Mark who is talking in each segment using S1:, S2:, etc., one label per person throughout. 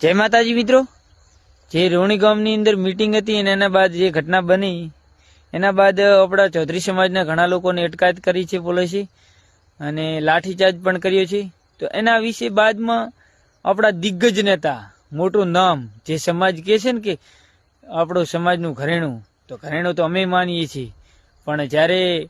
S1: જય માતાજી મિત્રો, જે રોણી ગામની અંદર મીટિંગ હતી અને એના બાદ જે ઘટના બની એના બાદ આપણા ચૌધરી સમાજના ઘણા લોકોને અટકાયત કરી છે પોલીસે અને લાઠીચાર્જ પણ કર્યો છે. તો એના વિશે બાદમાં આપણા દિગ્ગજ નેતા, મોટું નામ, જે સમાજ કહે છે ને કે આપણો સમાજનું ઘરેણું, તો ઘરેણું તો અમે માનીએ છીએ, પણ જ્યારે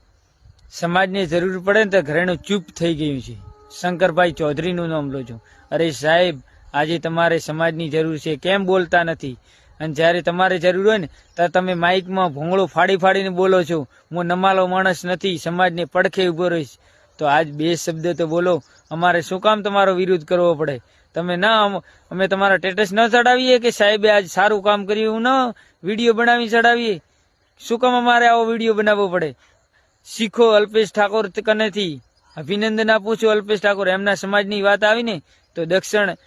S1: સમાજને જરૂર પડે ને તો ઘરેણું ચૂપ થઈ ગયું છે. શંકરભાઈ ચૌધરીનું નામ લો છો. અરે સાહેબ, આજે તમારે સમાજની જરૂર છે, કેમ બોલતા નથી? અને જ્યારે તમારે જરૂર હોય ને ત્યારે તમે માઇકમાં ભોંગળો ફાડી ફાડીને બોલો છો. હું નમાલો માણસ નથી, સમાજને પડખે ઉભો રહીશ. તો આજ બે શબ્દ તો બોલો. અમારે શું કામ તમારો વિરોધ કરવો પડે? તમે ના અમે તમારા સ્ટેટસ ન ચડાવીએ કે સાહેબે આજ સારું કામ કર્યું, ન વિડીયો બનાવી ચડાવીએ? શું કામ અમારે આવો વિડીયો બનાવવો પડે? શીખો અલ્પેશ ઠાકોર કનેથી અભિનંદન આપું છું. અલ્પેશ ઠાકોર, એમના સમાજની વાત આવીને તો દક્ષિણ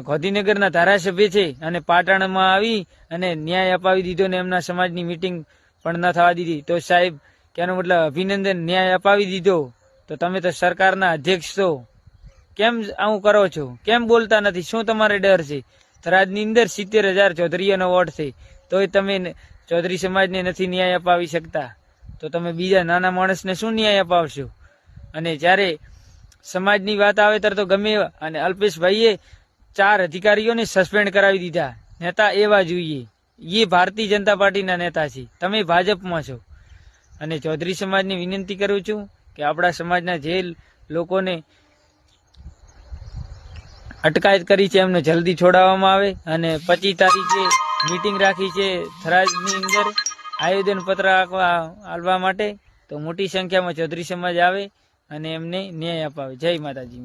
S1: ગાંધીનગરના ધારાસભ્ય છે અને પાટણમાં આવી અને ન્યાય અપાવી દીધો ને એમના સમાજની મીટિંગ પણ ન થવા દીધી. તો સાહેબ, કેનો મતલબ અભિનંદન, ન્યાય અપાવી દીધો. તો તમે તો સરકારના અધ્યક્ષ છો, કેમ આવું કરો છો? કેમ બોલતા નથી? શું તમારે ડર છે? થરાદની અંદર 70,000 ચૌધરીઓનો વોટ છે, તોય તમે ચૌધરી સમાજને નથી ન્યાય અપાવી શકતા, તો તમે બીજા નાના માણસને શું ન્યાય અપાવશો? અને જ્યારે સમાજની વાત આવે ત્યારે તો ગમે એવા, અને અલ્પેશભાઈએ 4 અધિકારીઓને સસ્પેન્ડ કરાવી દીધા. નેતા એવા જોઈએ. એ ભારતીય જનતા પાર્ટીના નેતા છે, તમે ભાજપમાં છો. અને ચૌધરી સમાજને વિનંતી કરું છું કે આપણા સમાજના જે લોકોને અટકાયત કરી છે એમને જલ્દી છોડાવવામાં આવે. અને 25 તારીખે મીટિંગ રાખી છે થરાદની અંદર આવેદન પત્ર આપવા માટે. તો મોટી સંખ્યામાં ચૌધરી સમાજ આવે અને એમને ન્યાય અપાવે. જય માતાજી.